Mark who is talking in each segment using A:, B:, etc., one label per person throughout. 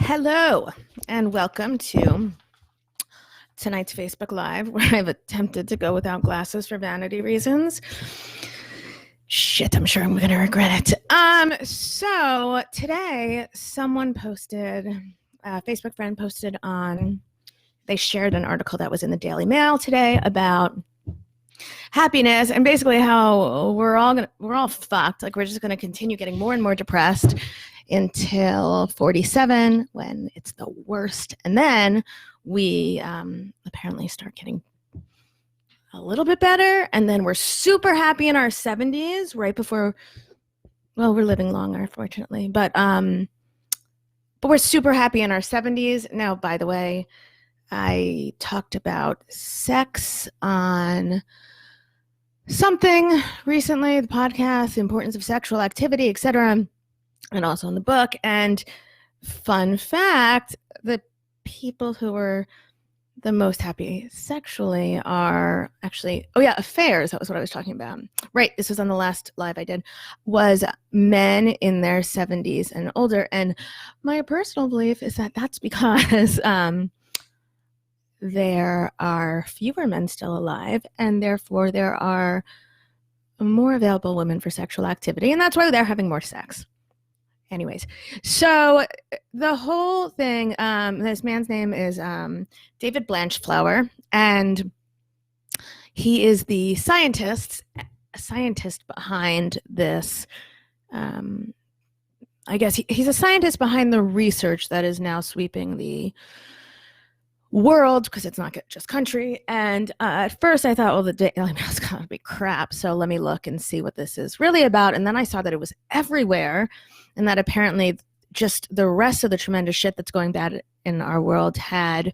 A: Hello, and welcome to tonight's Facebook Live, where I've attempted to go without glasses for vanity reasons. Shit, I'm sure I'm going to regret it. So today, someone posted, a Facebook friend posted they shared an article that was in the Daily Mail today about happiness and basically how we're all fucked. Like, we're just going to continue getting more and more depressed until 47, when it's the worst, and then we apparently start getting a little bit better, and then we're super happy in our 70s, right before, well, we're living longer, unfortunately, but we're super happy in our 70s. Now, by the way, I talked about sex on something recently, the podcast, the importance of sexual activity, etc., and also in the book. And fun fact, the people who are the most happy sexually are actually, affairs. That was what I was talking about. Right. This was on the last live I did, was men in their 70s and older. And my personal belief is that that's because there are fewer men still alive, and therefore there are more available women for sexual activity. And that's why they're having more sex. Anyways, so the whole thing, this man's name is David Blanchower, and he is the scientist behind this. I guess he's a scientist behind the research that is now sweeping the world, because it's not just country. And at first I thought, well, the Daily Mail's going to be crap, so let me look and see what this is really about. And then I saw that it was everywhere, and that apparently just the rest of the tremendous shit that's going bad in our world had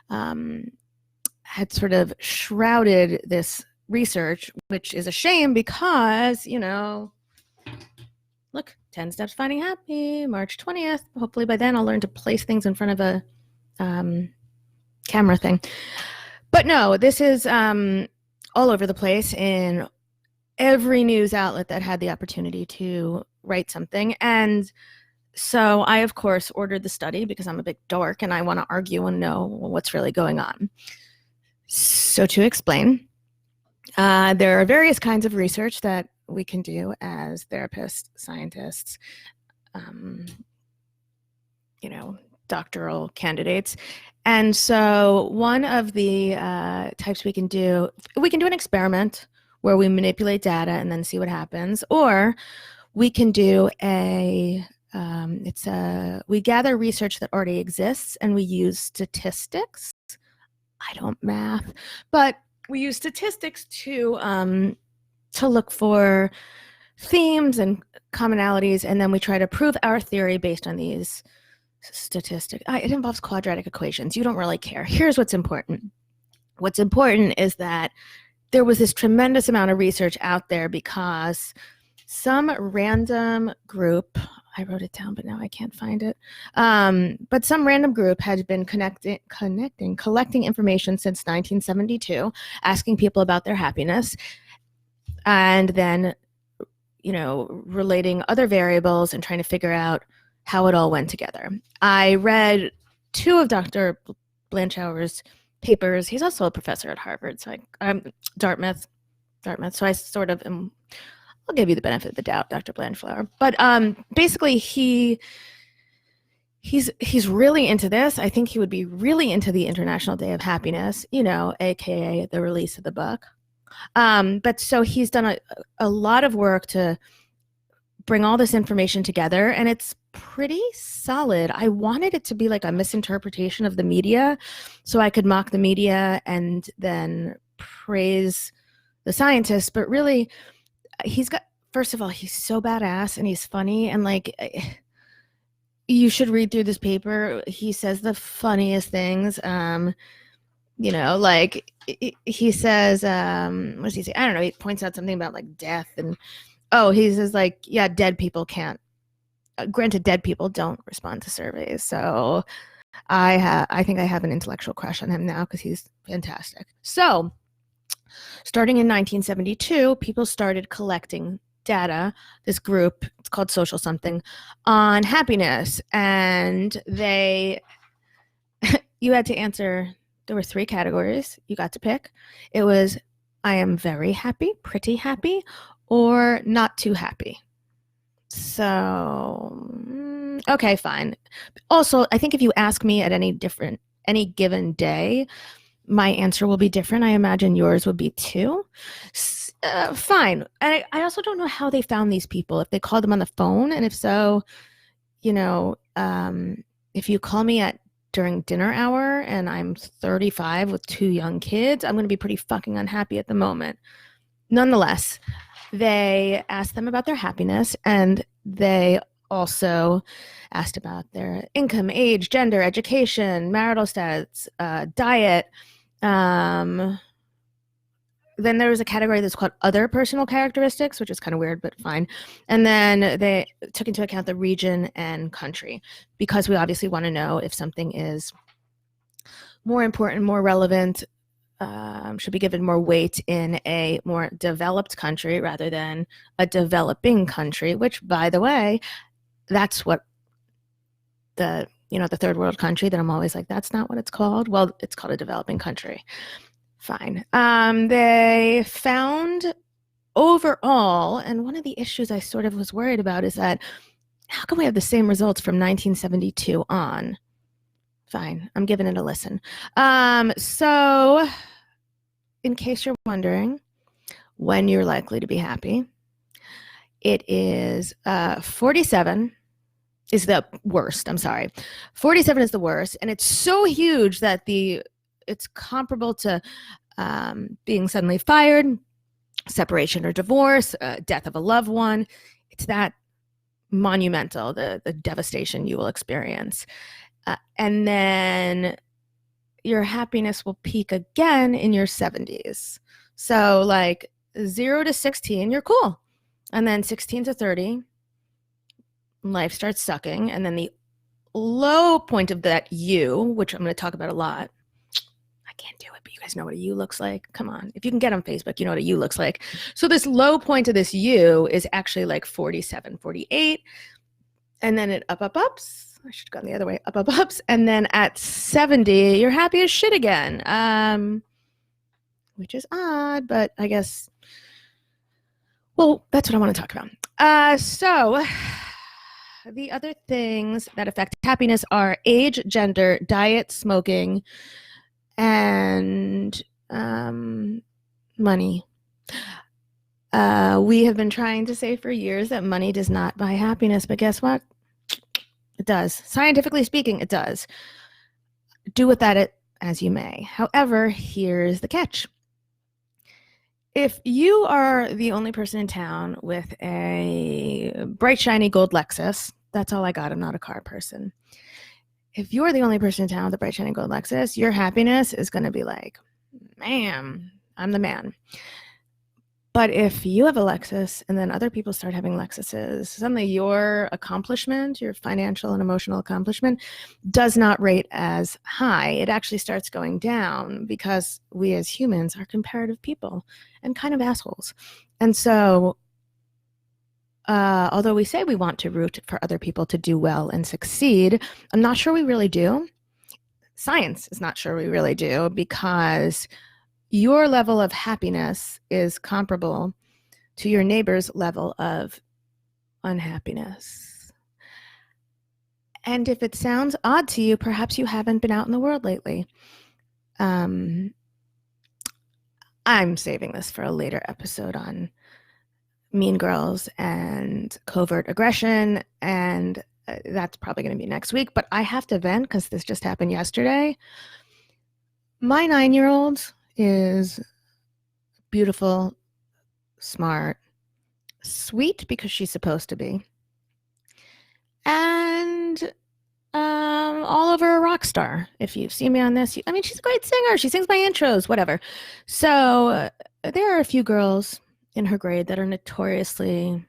A: sort of shrouded this research, which is a shame because, look, 10 Steps to Finding Happy, March 20th. Hopefully by then I'll learn to place things in front of a camera thing. But no, this is all over the place in every news outlet that had the opportunity to write something. And so I, of course, ordered the study because I'm a big dork and I want to argue and know what's really going on. So to explain, there are various kinds of research that we can do as therapists, scientists, doctoral candidates. And so one of the types we can do an experiment where we manipulate data and then see what happens, or we can do we gather research that already exists and we use statistics. I don't math, but we use statistics to look for themes and commonalities, and then we try to prove our theory based on these statistics. It involves quadratic equations. You don't really care. Here's what's important. What's important is that there was this tremendous amount of research out there because some random group, I wrote it down, but now I can't find it. But some random group had been collecting information since 1972, asking people about their happiness, and then, relating other variables and trying to figure out how it all went together. I read two of Dr. Blanchower's papers. He's also a professor at Harvard, so Dartmouth. So I sort of am. I'll give you the benefit of the doubt, Dr. Blanchower. But basically, he's really into this. I think he would be really into the International Day of Happiness, aka the release of the book. But so he's done a lot of work to bring all this information together, and it's pretty solid. I wanted it to be like a misinterpretation of the media, so I could mock the media and then praise the scientists. But really, first of all, he's so badass and he's funny, and you should read through this paper. He says the funniest things. He says, what does he say? I don't know. He points out something about like death, and he says dead people can't. Granted, dead people don't respond to surveys. So I think I have an intellectual crush on him now because he's fantastic. So starting in 1972, people started collecting data, this group, it's called Social Something, on happiness. And you had to answer, there were 3 categories you got to pick. It was, I am very happy, pretty happy, or not too happy. So, okay, fine. Also, I think if you ask me at any given day, my answer will be different. I imagine yours would be too. Fine. I also don't know how they found these people, if they called them on the phone. And if so, if you call me during dinner hour and I'm 35 with 2 young kids, I'm going to be pretty fucking unhappy at the moment. Nonetheless, they asked them about their happiness, and they also asked about their income, age, gender, education, marital status, diet. Then there was a category that's called other personal characteristics, which is kind of weird, but fine. And then they took into account the region and country, because we obviously want to know if something is more important, more relevant, should be given more weight in a more developed country rather than a developing country, which, by the way, that's what the third world country that I'm always like, that's not what it's called. Well, it's called a developing country. Fine. They found overall, and one of the issues I sort of was worried about is that how can we have the same results from 1972 on? Fine. I'm giving it a listen. So in case you're wondering when you're likely to be happy, it is 47 is the worst. I'm sorry. 47 is the worst. And it's so huge that it's comparable to being suddenly fired, separation or divorce, death of a loved one. It's that monumental, the devastation you will experience. And then your happiness will peak again in your 70s. So like 0 to 16, you're cool. And then 16 to 30, life starts sucking. And then the low point of that U, which I'm going to talk about a lot. I can't do it, but you guys know what a U looks like. Come on. If you can get on Facebook, you know what a U looks like. So this low point of this U is actually like 47, 48. And then it ups. I should have gone the other way. Ups. And then at 70, you're happy as shit again. Which is odd, but I guess, well, that's what I want to talk about. So the other things that affect happiness are age, gender, diet, smoking, and money. We have been trying to say for years that money does not buy happiness, but guess what? It does. Scientifically speaking, it does. Do with that as you may. However, here's the catch. If you are the only person in town with a bright, shiny gold Lexus, that's all I got. I'm not a car person. If you're the only person in town with a bright, shiny gold Lexus, your happiness is going to be like, man, I'm the man. But if you have a Lexus and then other people start having Lexuses, suddenly your accomplishment, your financial and emotional accomplishment, does not rate as high. It actually starts going down because we as humans are comparative people and kind of assholes. And so, although we say we want to root for other people to do well and succeed, I'm not sure we really do. Science is not sure we really do, because your level of happiness is comparable to your neighbor's level of unhappiness. And if it sounds odd to you, perhaps you haven't been out in the world lately. I'm saving this for a later episode on mean girls and covert aggression, and that's probably going to be next week. But I have to vent because this just happened yesterday. My 9-year-old is beautiful, smart, sweet because she's supposed to be, and all over a rock star. If you've seen me on this, I mean, she's a great singer. She sings my intros, whatever. So there are a few girls in her grade that are notoriously,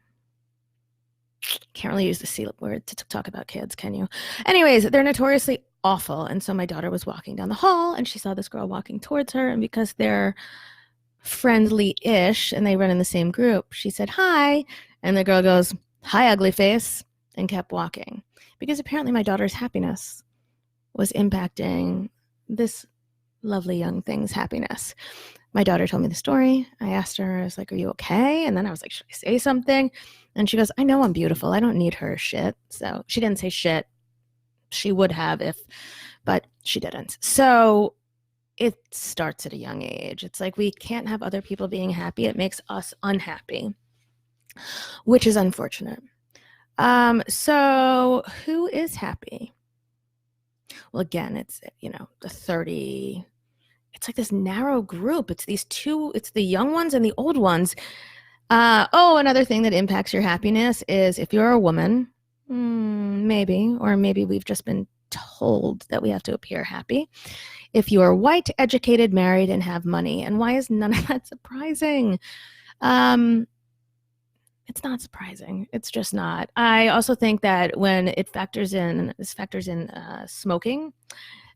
A: can't really use the C word to talk about kids, can you? Anyways, they're notoriously awful. And so my daughter was walking down the hall and she saw this girl walking towards her. And because they're friendly-ish, and they run in the same group. She said, hi. And the girl goes, hi, ugly face, and kept walking. Because apparently my daughter's happiness was impacting this lovely young thing's happiness. My daughter told me the story. I asked her, I was like, are you okay? And then I was like, should I say something? And she goes, I know I'm beautiful. I don't need her shit. So she didn't say shit. She would have but she didn't. So it starts at a young age. It's like we can't have other people being happy. It makes us unhappy, which is unfortunate. So who is happy? Well, again, it's, the 30, it's like this narrow group. It's these two, it's the young ones and the old ones. Another thing that impacts your happiness is if you're a woman, maybe, or maybe we've just been told that we have to appear happy. If you are white, educated, married, and have money. And why is none of that surprising? It's not surprising. It's just not. I also think that when this factors in smoking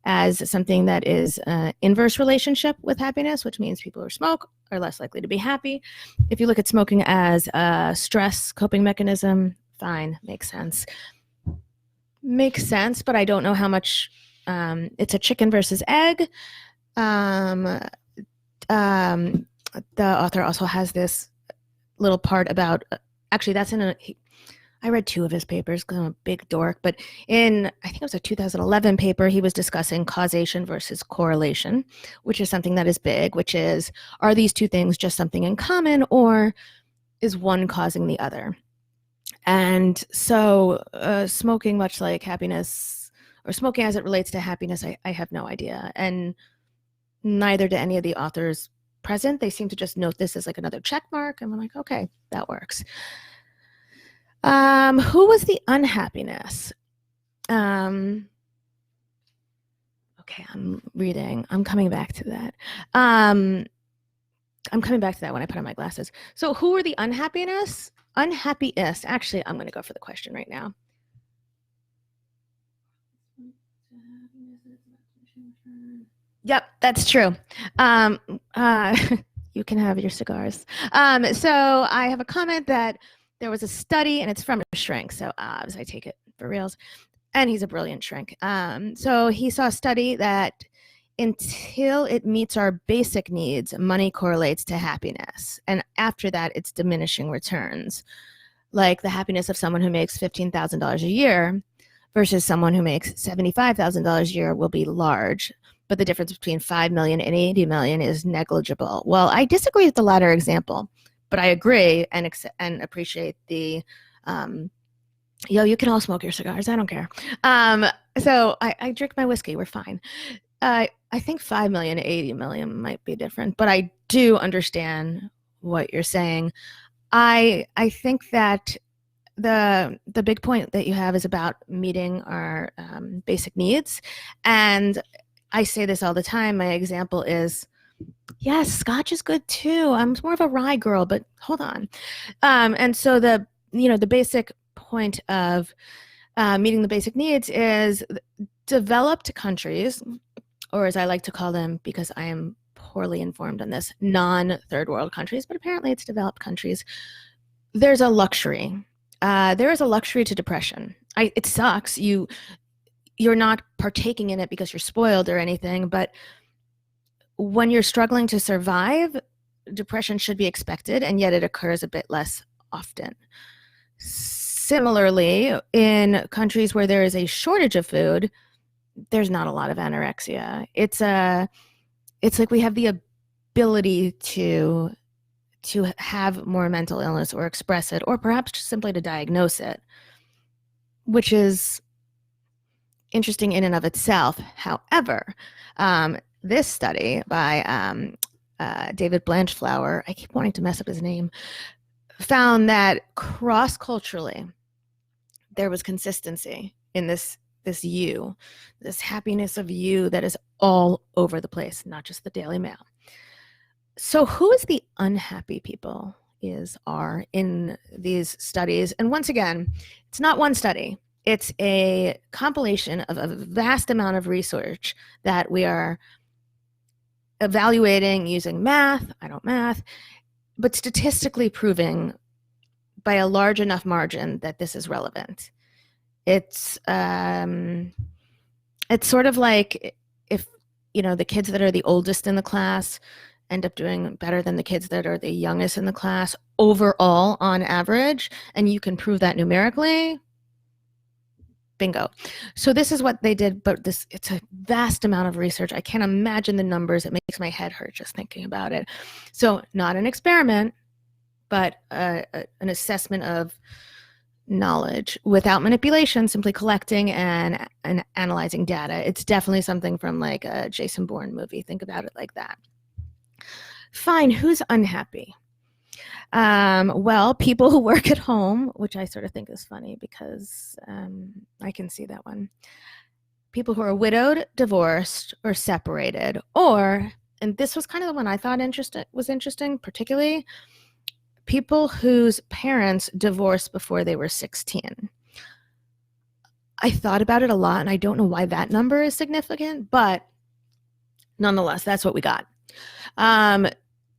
A: as something that is an inverse relationship with happiness, which means people who smoke are less likely to be happy. If you look at smoking as a stress coping mechanism, fine, makes sense. Makes sense, but I don't know how much it's a chicken versus egg. The author also has this little part about, actually that's I read two of his papers because I'm a big dork, but I think it was a 2011 paper, he was discussing causation versus correlation, which is something that is big, which is, are these two things just something in common, or is one causing the other? And so smoking, much like happiness, or smoking as it relates to happiness, I have no idea. And neither do any of the authors present. They seem to just note this as like another check mark, and I'm like, okay, that works. Who was the unhappiness? Okay, I'm reading. I'm coming back to that. I'm coming back to that when I put on my glasses. So who were the unhappiest? Actually, I'm going to go for the question right now. Yep, that's true. You can have your cigars. So I have a comment that there was a study, and it's from a shrink, so as I take it for reals, and he's a brilliant shrink. So he saw a study that until it meets our basic needs, money correlates to happiness, and after that, it's diminishing returns. Like the happiness of someone who makes $15,000 a year versus someone who makes $75,000 a year will be large, but the difference between 5 million and 80 million is negligible. Well, I disagree with the latter example, but I agree and appreciate the, you can all smoke your cigars. I don't care. So I drink my whiskey. We're fine. I think 5 million to 80 million might be different, but I do understand what you're saying. I think that the big point that you have is about meeting our basic needs. And I say this all the time. My example is, yes, scotch is good too. I'm more of a rye girl, but hold on. And so the basic point of meeting the basic needs is developed countries, or as I like to call them, because I am poorly informed on this, non-third world countries, but apparently it's developed countries. There's a luxury. There is a luxury to depression. It sucks. You're not partaking in it because you're spoiled or anything, but when you're struggling to survive, depression should be expected, and yet it occurs a bit less often. Similarly, in countries where there is a shortage of food, there's not a lot of anorexia. It's like we have the ability to have more mental illness or express it, or perhaps just simply to diagnose it, which is interesting in and of itself. However, this study by David Blanchower, I keep wanting to mess up his name, found that cross-culturally there was consistency in this happiness of you that is all over the place, not just the Daily Mail. So who is the unhappy people are in these studies? And once again, it's not one study. It's a compilation of a vast amount of research that we are evaluating using math, I don't math, but statistically proving by a large enough margin that this is relevant. It's sort of like if, the kids that are the oldest in the class end up doing better than the kids that are the youngest in the class overall on average, and you can prove that numerically, bingo. So this is what they did, but it's a vast amount of research. I can't imagine the numbers. It makes my head hurt just thinking about it. So not an experiment, but an assessment of knowledge without manipulation, simply collecting and analyzing data. It's definitely something from like a Jason Bourne movie. Think about it like that. Fine, who's unhappy? Well, people who work at home, which I sort of think is funny because I can see that one. People who are widowed, divorced, or separated, or, and this was kind of the one I thought was interesting, particularly people whose parents divorced before they were 16. I thought about it a lot, and I don't know why that number is significant, but nonetheless, that's what we got.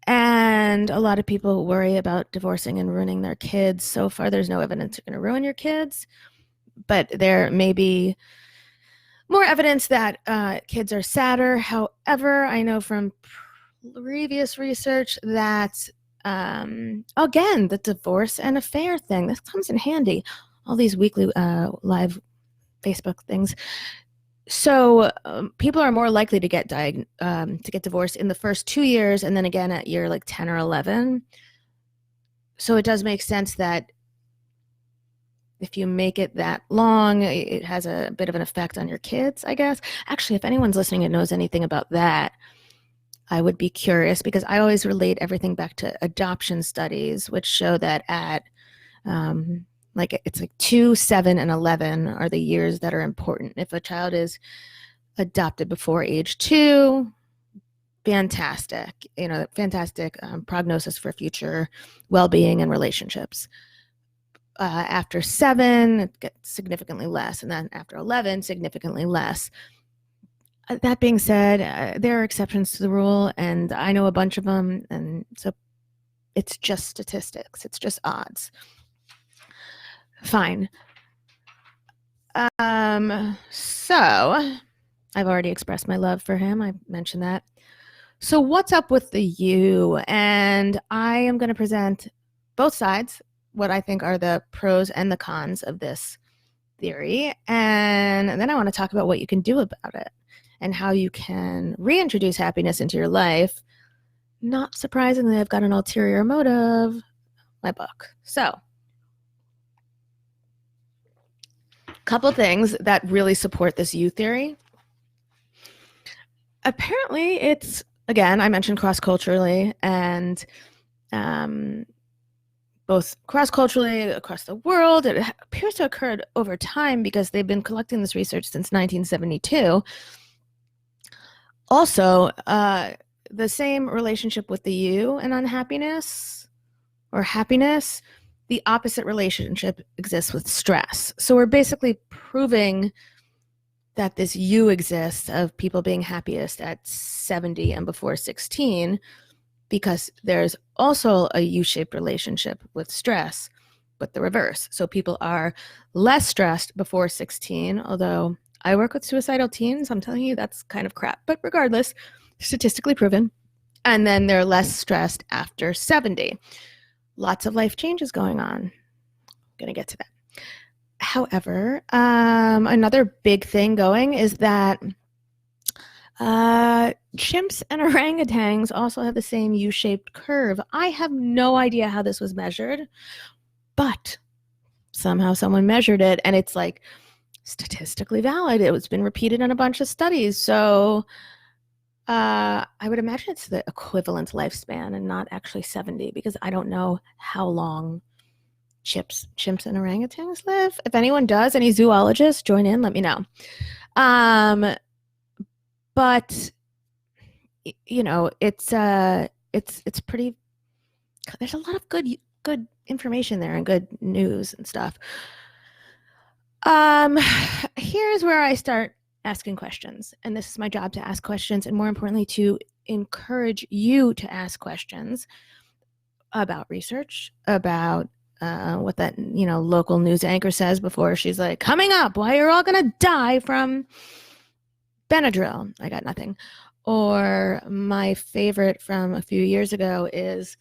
A: And a lot of people worry about divorcing and ruining their kids. So far, there's no evidence you're going to ruin your kids, but there may be more evidence that kids are sadder. However, I know from previous research that, again, the divorce and affair thing, this comes in handy. All these weekly live Facebook things. So people are more likely to get divorced in the first 2 years, and then again at year like 10 or 11. So it does make sense that if you make it that long, it has a bit of an effect on your kids, I guess. Actually, if anyone's listening and knows anything about that, I would be curious, because I always relate everything back to adoption studies, which show that at it's like 2, 7, and 11 are the years that are important. If a child is adopted before age 2, fantastic, fantastic prognosis for future well-being and relationships. After 7, it gets significantly less, and then after 11, significantly less. That being said, there are exceptions to the rule, and I know a bunch of them, and so it's just statistics. It's just odds. Fine. So I've already expressed my love for him. I mentioned that. So what's up with the you? And I am going to present both sides, what I think are the pros and the cons of this theory. And then I want to talk about what you can do about it and how you can reintroduce happiness into your life. Not surprisingly, I've got an ulterior motive, my book. So couple things that really support this you theory. Apparently, it's, again, I mentioned cross-culturally, and both cross-culturally across the world, it appears to have occurred over time because they've been collecting this research since 1972. Also, the same relationship with the you and unhappiness or happiness, the opposite relationship exists with stress. So we're basically proving that this you exists of people being happiest at 70 and before 16, because there's also a U-shaped relationship with stress, but the reverse. So people are less stressed before 16, although I work with suicidal teens. I'm telling you, that's kind of crap. But regardless, statistically proven. And then they're less stressed after 70. Lots of life changes going on. I'm going to get to that. However, another big thing going is that chimps and orangutans also have the same U-shaped curve. I have no idea how this was measured, but somehow someone measured it, and it's like statistically valid. It's been repeated in a bunch of studies. So I would imagine it's the equivalent lifespan and not actually 70, because I don't know how long chimps and orangutans live. If anyone does, any zoologists, join in, let me know. But it's pretty, there's a lot of good information there and good news and stuff. Here's where I start asking questions, and this is my job, to ask questions, and more importantly to encourage you to ask questions about research, about what that local news anchor says before she's like, coming up, why you're all gonna die from Benadryl. I got nothing. Or my favorite from a few years ago is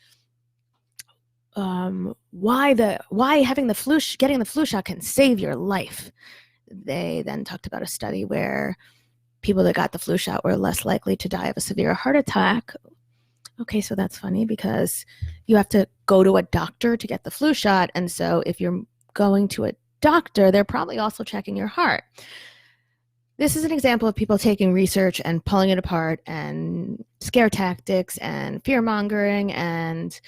A: why getting the flu shot can save your life. They then talked about a study where people that got the flu shot were less likely to die of a severe heart attack. Okay, so that's funny because you have to go to a doctor to get the flu shot. And so if you're going to a doctor, they're probably also checking your heart. This is an example of people taking research and pulling it apart, and scare tactics and fear mongering. And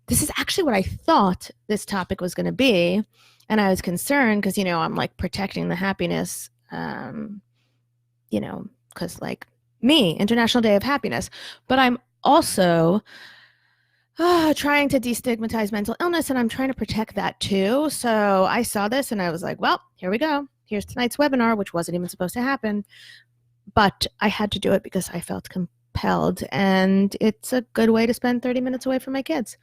A: this is actually what I thought this topic was going to be. And I was concerned because, I'm like protecting the happiness, because like me, International Day of Happiness, but I'm also trying to destigmatize mental illness, and I'm trying to protect that too. So I saw this and I was like, well, here we go. Here's tonight's webinar, which wasn't even supposed to happen, but I had to do it because I felt compelled, and it's a good way to spend 30 minutes away from my kids.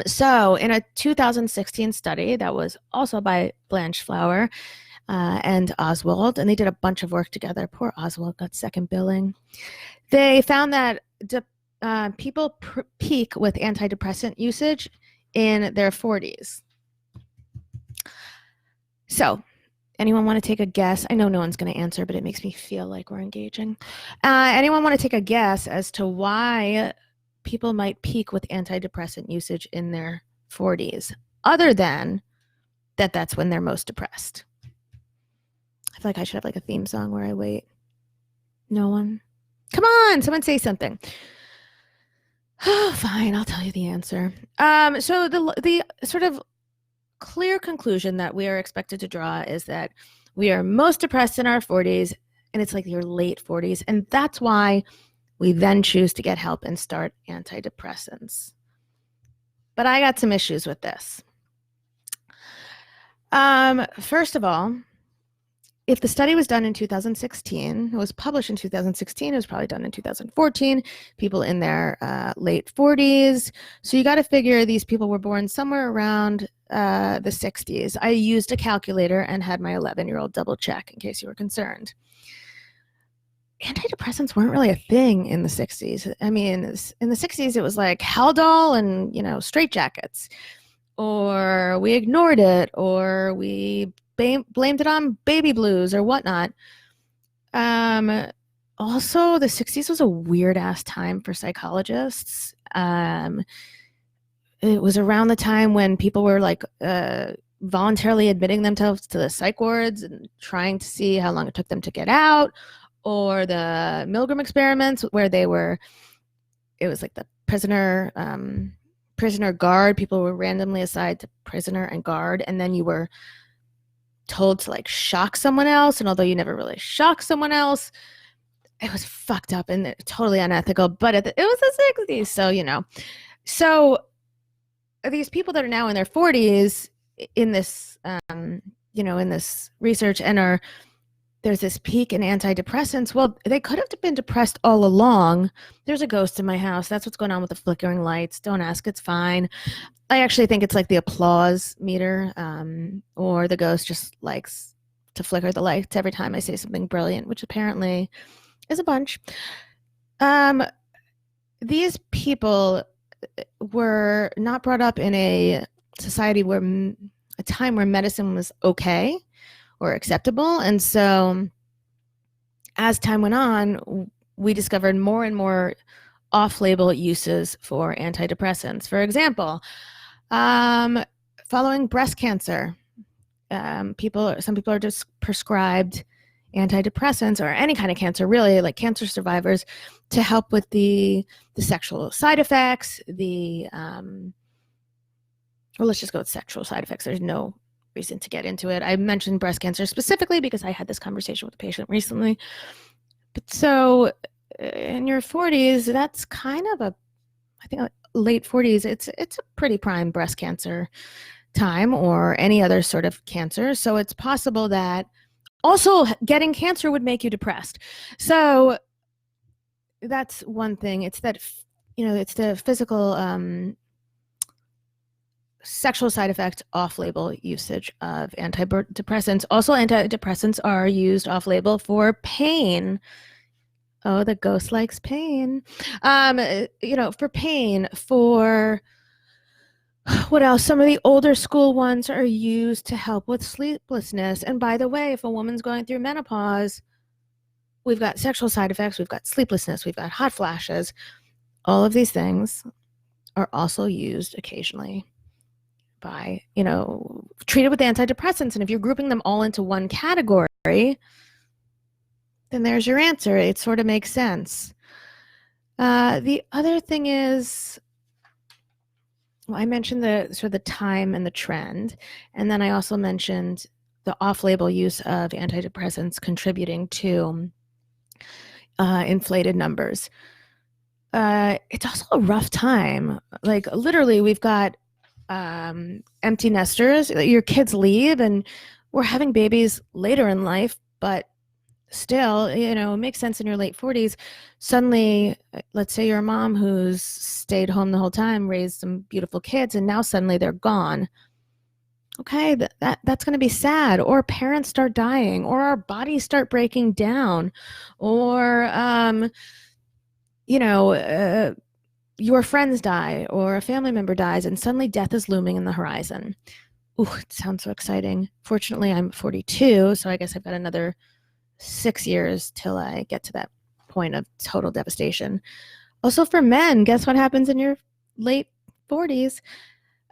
A: So in a 2016 study that was also by Blanchower and Oswald, and they did a bunch of work together. Poor Oswald got second billing. They found that people peak with antidepressant usage in their 40s. So anyone want to take a guess? I know no one's going to answer, but it makes me feel like we're engaging. Anyone want to take a guess as to why people might peak with antidepressant usage in their 40s, other than that's when they're most depressed? I feel like I should have like a theme song where I wait. No one? Come on, someone say something. Oh, fine, I'll tell you the answer. So the sort of clear conclusion that we are expected to draw is that we are most depressed in our 40s, and it's like your late 40s, and that's why we then choose to get help and start antidepressants. But I got some issues with this. First of all, if the study was done in 2016, it was published in 2016, it was probably done in 2014, people in their late 40s. So you got to figure these people were born somewhere around the 60s. I used a calculator and had my 11-year-old double check in case you were concerned. Antidepressants weren't really a thing in the 60s. I mean, in the 60s, it was like Haldol and, straitjackets, or we ignored it, or we blamed it on baby blues or whatnot. Also, the 60s was a weird ass time for psychologists. It was around the time when people were like voluntarily admitting themselves to the psych wards and trying to see how long it took them to get out, or the Milgram experiments where it was like the prisoner guard. People were randomly assigned to prisoner and guard, and then you were told to like shock someone else, and although you never really shocked someone else, it was fucked up and totally unethical, but it was the 60s, so these people that are now in their 40s in this in this research and there's this peak in antidepressants. Well, they could have been depressed all along. There's a ghost in my house. That's what's going on with the flickering lights. Don't ask, it's fine. I actually think it's like the applause meter, or the ghost just likes to flicker the lights every time I say something brilliant, which apparently is a bunch. These people were not brought up in a society a time where medicine was okay or acceptable. And so as time went on, we discovered more and more off-label uses for antidepressants. For example, following breast cancer, some people are just prescribed antidepressants, or any kind of cancer, really, like cancer survivors, to help with the sexual side effects, well, let's just go with sexual side effects. There's no reason to get into it. I mentioned breast cancer specifically because I had this conversation with a patient recently. But so in your 40s, that's kind of I think late 40s, it's a pretty prime breast cancer time, or any other sort of cancer. So it's possible that also getting cancer would make you depressed. So that's one thing. It's that, it's the physical sexual side effect off-label usage of antidepressants. Also, antidepressants are used off-label for pain. Oh, the ghost likes pain. For pain, for what else? Some of the older school ones are used to help with sleeplessness. And by the way, if a woman's going through menopause, we've got sexual side effects, we've got sleeplessness, we've got hot flashes. All of these things are also used occasionally by, treated with antidepressants. And if you're grouping them all into one category, then there's your answer. It sort of makes sense. The other thing is, well, I mentioned the sort of the time and the trend, and then I also mentioned the off-label use of antidepressants contributing to inflated numbers. It's also a rough time. Like literally, we've got empty nesters. Your kids leave, and we're having babies later in life, but still, it makes sense in your late 40s. Suddenly, let's say you're a mom who's stayed home the whole time, raised some beautiful kids, and now suddenly they're gone. Okay, that's going to be sad. Or parents start dying, or our bodies start breaking down, or your friends die, or a family member dies, and suddenly death is looming in the horizon. Ooh, it sounds so exciting. Fortunately, I'm 42, so I guess I've got another 6 years till I get to that point of total devastation. Also, for men, guess what happens in your late 40s?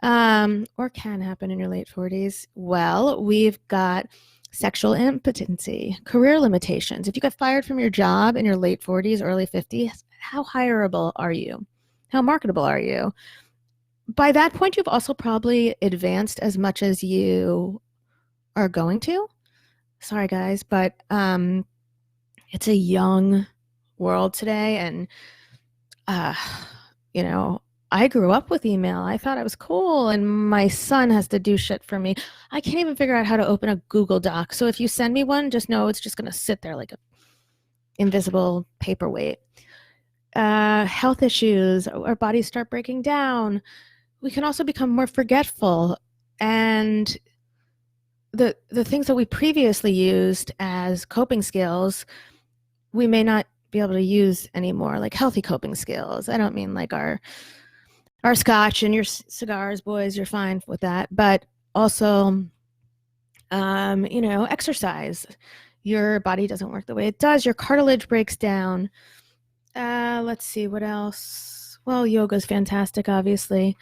A: Or can happen in your late 40s? Well, we've got sexual impotency, career limitations. If you get fired from your job in your late 40s, early 50s, how hireable are you? How marketable are you? By that point, you've also probably advanced as much as you are going to. Sorry, guys, but it's a young world today, and I grew up with email. I thought I was cool, and my son has to do shit for me. I can't even figure out how to open a Google Doc. So if you send me one, just know it's just going to sit there like a invisible paperweight. Health issues, our bodies start breaking down. We can also become more forgetful, and the things that we previously used as coping skills, we may not be able to use anymore, like healthy coping skills. I don't mean like our scotch and your cigars, boys, you're fine with that, but also exercise. Your body doesn't work the way it does. Your cartilage breaks down. Let's see what else. Well, yoga is fantastic, obviously,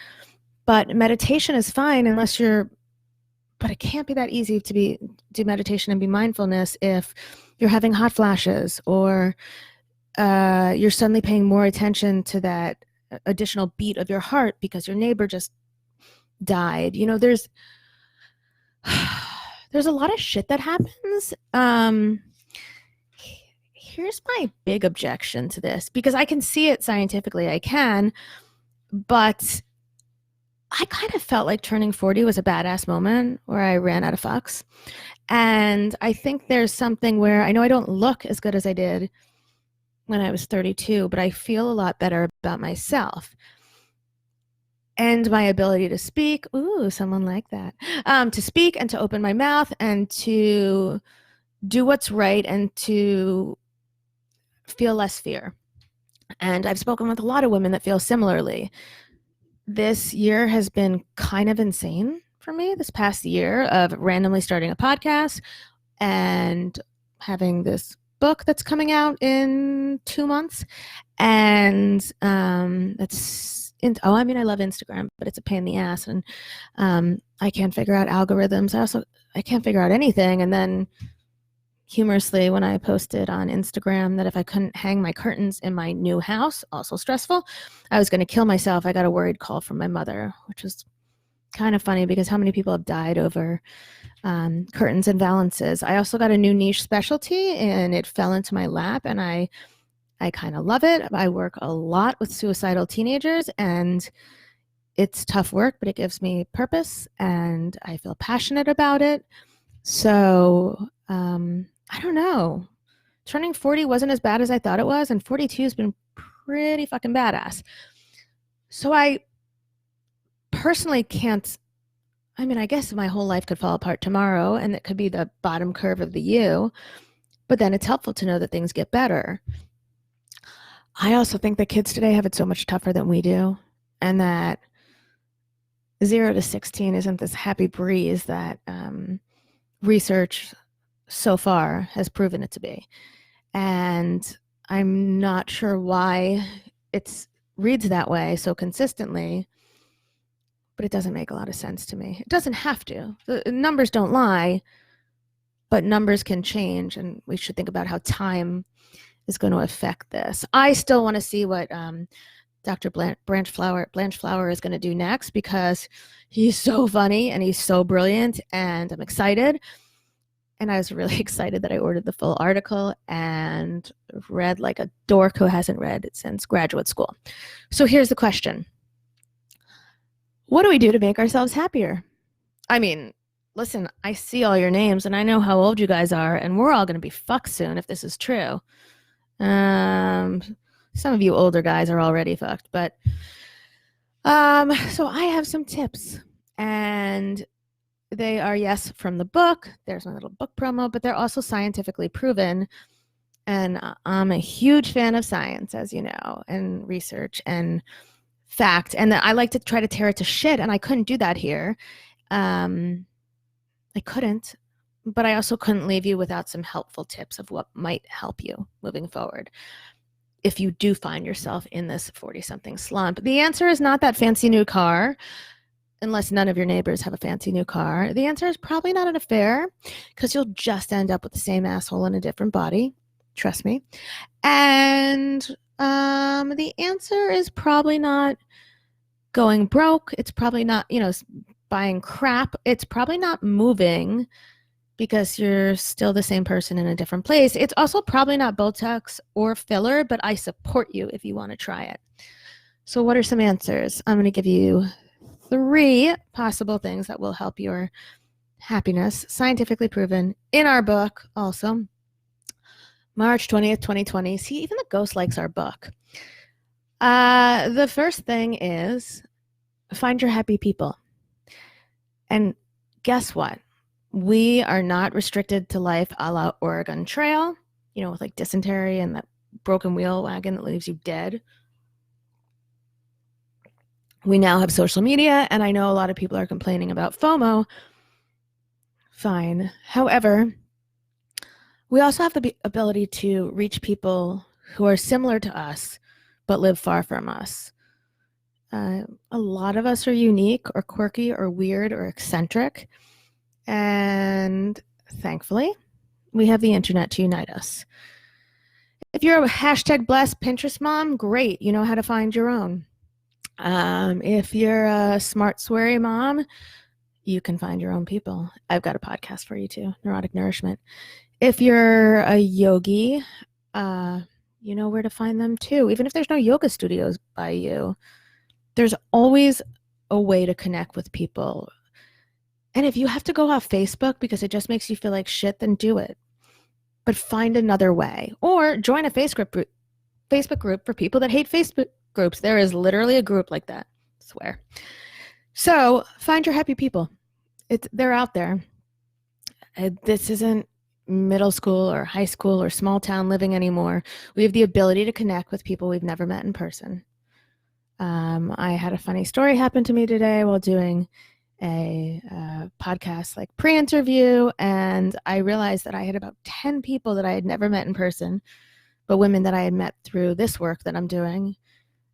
A: but meditation is fine unless but it can't be that easy to do meditation and be mindfulness if you're having hot flashes, or you're suddenly paying more attention to that additional beat of your heart because your neighbor just died. There's a lot of shit that happens. Here's my big objection to this, because I can see it scientifically. I can, but I kind of felt like turning 40 was a badass moment where I ran out of fucks. And I think there's something where I know I don't look as good as I did when I was 32, but I feel a lot better about myself and my ability to speak. Ooh, someone like that. To speak and to open my mouth and to do what's right and to feel less fear. And I've spoken with a lot of women that feel similarly. This year has been kind of insane for me, this past year, of randomly starting a podcast and having this book that's coming out in 2 months. And I love Instagram, but it's a pain in the ass. And I can't figure out algorithms. I can't figure out anything. And then humorously, when I posted on Instagram that if I couldn't hang my curtains in my new house, also stressful, I was going to kill myself, I got a worried call from my mother, which was kind of funny because how many people have died over curtains and valances. I also got a new niche specialty, and it fell into my lap, and I kind of love it. I work a lot with suicidal teenagers, and it's tough work, but it gives me purpose, and I feel passionate about it. So I don't know. Turning 40 wasn't as bad as I thought it was, and 42 has been pretty fucking badass. So I personally can't, I mean, I guess my whole life could fall apart tomorrow and it could be the bottom curve of the U, but then it's helpful to know that things get better. I also think that kids today have it so much tougher than we do, and that 0 to 16 isn't this happy breeze that research so far has proven it to be. And I'm not sure why it reads that way so consistently, but it doesn't make a lot of sense to me. It doesn't have to. The numbers don't lie, but numbers can change, and we should think about how time is going to affect this. I still want to see what Dr. Blanchower is going to do next, because he's so funny and he's so brilliant, and I'm excited. And I was really excited that I ordered the full article and read like a dork who hasn't read it since graduate school. So here's the question. What do we do to make ourselves happier? I mean, listen, I see all your names and I know how old you guys are, and we're all going to be fucked soon if this is true. Some of you older guys are already fucked, but so I have some tips, and they are, yes, from the book. There's my little book promo, but they're also scientifically proven. And I'm a huge fan of science, as you know, and research and fact. And I like to try to tear it to shit, and I couldn't do that here. I couldn't, but I also couldn't leave you without some helpful tips of what might help you moving forward if you do find yourself in this 40-something slump. The answer is not that fancy new car, unless none of your neighbors have a fancy new car. The answer is probably not an affair, because you'll just end up with the same asshole in a different body. Trust me. And the answer is probably not going broke. It's probably not, buying crap. It's probably not moving, because you're still the same person in a different place. It's also probably not Botox or filler, but I support you if you want to try it. So what are some answers? I'm going to give you 3 possible things that will help your happiness, scientifically proven, in our book also. March 20th, 2020. See, even the ghost likes our book. The first thing is find your happy people. And guess what? We are not restricted to life a la Oregon Trail, with like dysentery and that broken wheel wagon that leaves you dead. We now have social media, and I know a lot of people are complaining about FOMO. Fine. However, we also have the ability to reach people who are similar to us but live far from us. A lot of us are unique or quirky or weird or eccentric, and thankfully, we have the internet to unite us. If you're a #blessed Pinterest mom, great. You know how to find your own. If you're a smart, sweary mom, you can find your own people. I've got a podcast for you too, Neurotic Nourishment. If you're a yogi, you know where to find them too. Even if there's no yoga studios by you, there's always a way to connect with people. And if you have to go off Facebook because it just makes you feel like shit, then do it. But find another way. Or join a Facebook group for people that hate Facebook groups. There is literally a group like that, I swear. So find your happy people. They're out there. This isn't middle school or high school or small town living anymore. We have the ability to connect with people we've never met in person. I had a funny story happen to me today while doing a podcast like pre-interview, and I realized that I had about 10 people that I had never met in person, but women that I had met through this work that I'm doing,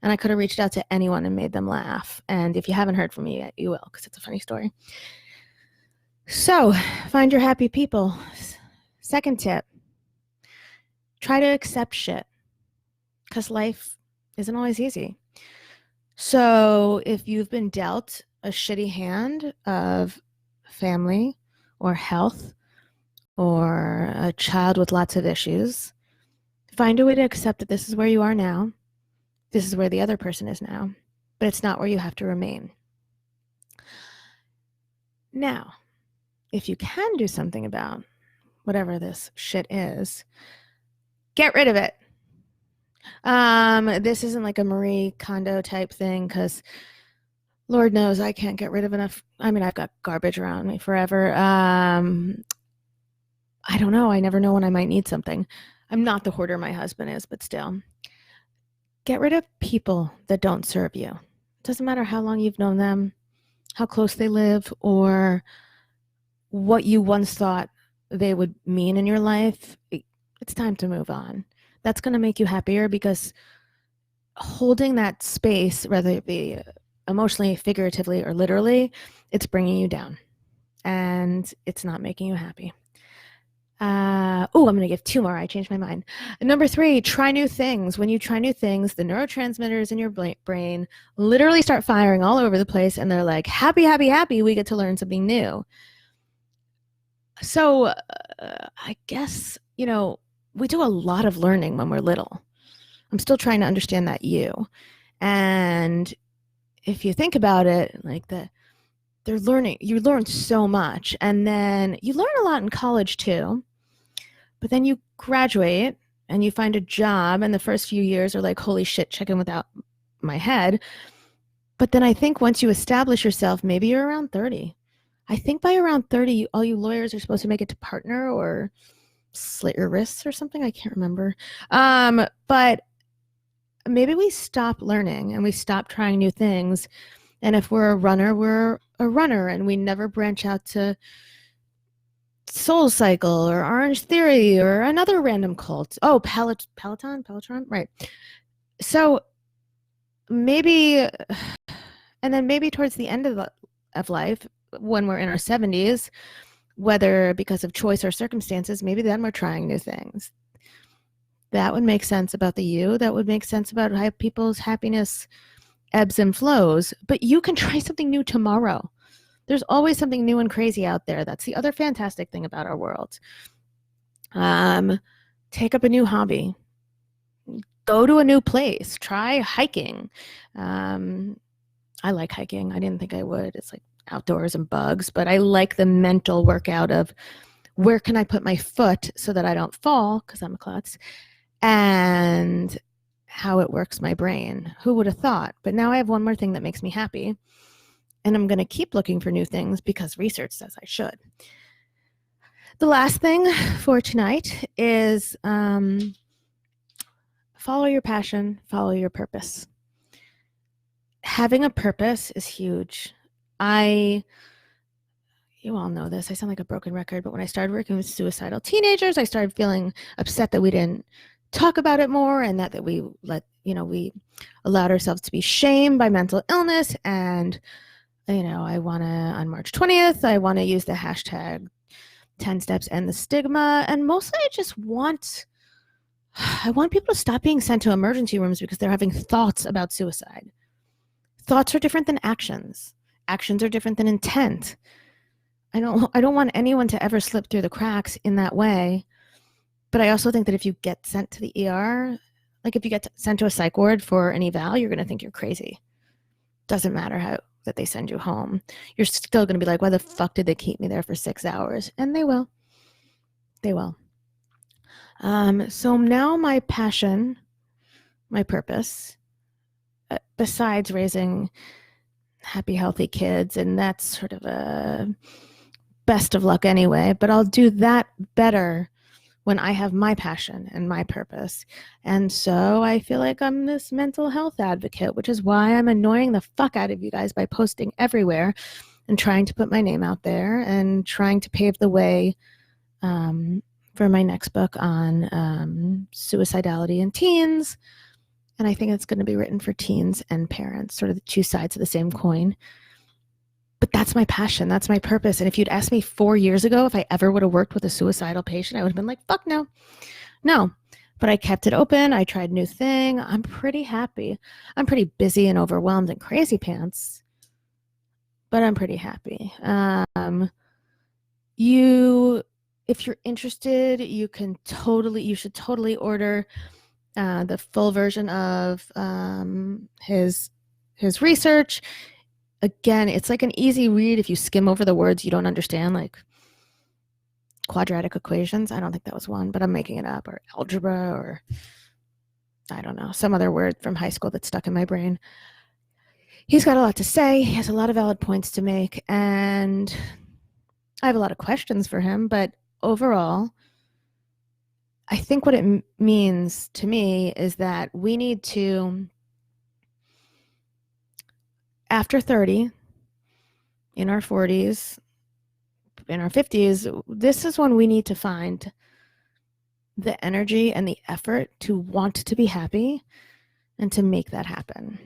A: and I could have reached out to anyone and made them laugh. And if you haven't heard from me yet, you will, because it's a funny story. So find your happy people. Second tip, try to accept shit, because life isn't always easy. So if you've been dealt a shitty hand of family or health or a child with lots of issues, find a way to accept that this is where you are now. This is where the other person is now, but it's not where you have to remain. Now, if you can do something about whatever this shit is, Get rid of it. This isn't like a Marie Kondo type thing because Lord knows I can't get rid of enough. I mean, I've got garbage around me forever. I don't know. I never know when I might need something. I'm not the hoarder my husband is, but still. Get rid of people that don't serve you. It doesn't matter how long you've known them, how close they live, or what you once thought they would mean in your life. It's time to move on. That's going to make you happier because holding that space, whether it be emotionally, figuratively, or literally, it's bringing you down and it's not making you happy. I'm going to give 2 more. I changed my mind. Number 3, try new things. When you try new things, the neurotransmitters in your brain literally start firing all over the place, and they're like, happy, happy, happy, we get to learn something new. So I guess, we do a lot of learning when we're little. I'm still trying to understand that and if you think about it, like they're learning, you learn so much, and then you learn a lot in college too, but then you graduate and you find a job, and the first few years are like, holy shit, chicken without my head. But then I think once you establish yourself, maybe you're around 30. I think by around 30, all you lawyers are supposed to make it to partner or slit your wrists or something. I can't remember. But maybe we stop learning and we stop trying new things. And if we're a runner and we never branch out to Soul Cycle or Orange Theory or another random cult. Oh, Peloton, right. So maybe, and then maybe towards the end of life, when we're in our 70s, whether because of choice or circumstances, maybe then we're trying new things. That would make sense about the you. That would make sense about how people's happiness ebbs and flows. But you can try something new tomorrow. There's always something new and crazy out there. That's the other fantastic thing about our world. Take up a new hobby. Go to a new place. Try hiking. I like hiking. I didn't think I would. It's like outdoors and bugs, but I like the mental workout of where can I put my foot so that I don't fall, because I'm a klutz, and how it works my brain. Who would have thought? But now I have one more thing that makes me happy, and I'm going to keep looking for new things because research says I should. The last thing for tonight is follow your passion, follow your purpose. Having a purpose is huge. You all know this, I sound like a broken record, but when I started working with suicidal teenagers, I started feeling upset that we didn't talk about it more, and that we we allowed ourselves to be shamed by mental illness. And I want to, on March 20th, I want to use the hashtag 10 steps end the stigma. And mostly I want people to stop being sent to emergency rooms because they're having thoughts about suicide. Thoughts are different than actions. Actions are different than intent. I don't want anyone to ever slip through the cracks in that way. But I also think that if you get sent to the ER, like if you get sent to a psych ward for an eval, you're going to think you're crazy. Doesn't matter how that they send you home. You're still going to be like, why the fuck did they keep me there for 6 hours? And they will. They will. So now my passion, my purpose, besides raising happy, healthy kids, and that's sort of a best of luck anyway, but I'll do that better when I have my passion and my purpose. And so I feel like I'm this mental health advocate, which is why I'm annoying the fuck out of you guys by posting everywhere and trying to put my name out there and trying to pave the way for my next book on suicidality in teens. And I think it's going to be written for teens and parents, sort of the two sides of the same coin. But that's my passion. That's my purpose. And if you'd asked me 4 years ago if I ever would have worked with a suicidal patient, I would have been like, fuck no. No. But I kept it open. I tried new thing. I'm pretty happy. I'm pretty busy and overwhelmed and crazy pants, but I'm pretty happy. If you're interested, you should totally order the full version of his research. Again, it's like an easy read. If you skim over the words you don't understand, like quadratic equations. I don't think that was one, but I'm making it up, or algebra, or I don't know, some other word from high school that's stuck in my brain. He's got a lot to say. He has a lot of valid points to make, and I have a lot of questions for him, but overall, I think what it means to me is that we need to, after 30, in our 40s, in our 50s, this is when we need to find the energy and the effort to want to be happy and to make that happen.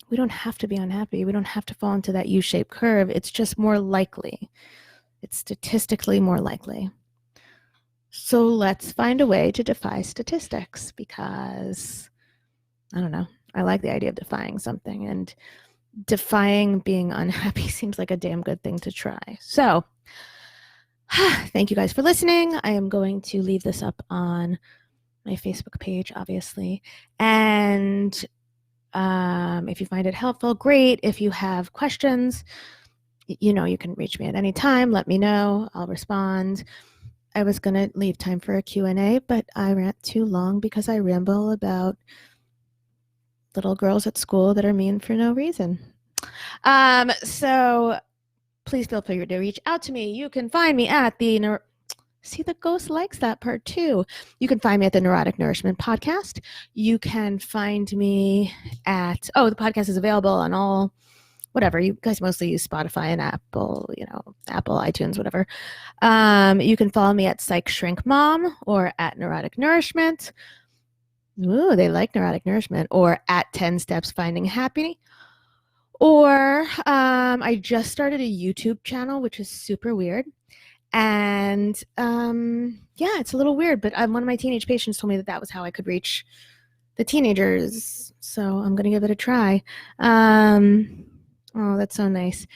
A: We don't have to be unhappy. We don't have to fall into that U-shaped curve. It's just more likely. It's statistically more likely. So let's find a way to defy statistics, because, I don't know, I like the idea of defying something, and defying being unhappy seems like a damn good thing to try. So thank you guys for listening. I am going to leave this up on my Facebook page, obviously. And if you find it helpful, great. If you have questions, you know, you can reach me at any time. Let me know. I'll respond. I was going to leave time for a Q&A, but I rant too long because I ramble about little girls at school that are mean for no reason. So please feel free to reach out to me. You can find me at the See, the ghost likes that part too. You can find me at the Neurotic Nourishment Podcast. You can find me at, the podcast is available on all, whatever. You guys mostly use Spotify and Apple, Apple, iTunes, whatever. You can follow me at Psych Shrink Mom or at Neurotic Nourishment. Ooh, they like Neurotic Nourishment. Or at 10 Steps Finding Happy. Or I just started a YouTube channel, which is super weird. And it's a little weird, but one of my teenage patients told me that was how I could reach the teenagers. So I'm going to give it a try. Oh, that's so nice.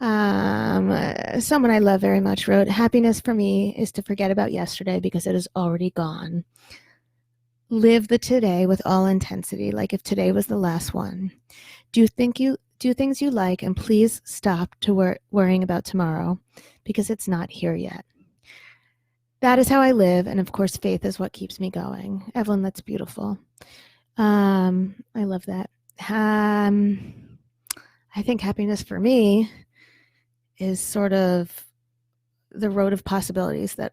A: Someone I love very much wrote, "Happiness for me is to forget about yesterday because it is already gone. Live the today with all intensity, like if today was the last one. Do things you like, and please stop worrying about tomorrow because it's not here yet." That is how I live, and of course, faith is what keeps me going. Evelyn, that's beautiful. I love that. I think happiness for me is sort of the road of possibilities that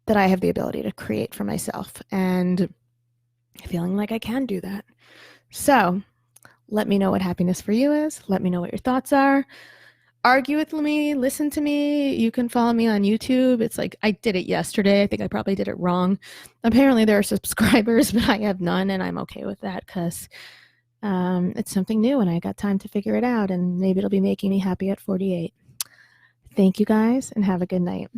A: I have the ability to create for myself, and feeling like I can do that. So let me know what happiness for you is. Let me know what your thoughts are. Argue with me, listen to me. You can follow me on YouTube. It's like I did it yesterday. I think I probably did it wrong. Apparently there are subscribers, but I have none, and I'm okay with that because it's something new and I got time to figure it out, and maybe it'll be making me happy at 48. Thank you guys, and have a good night.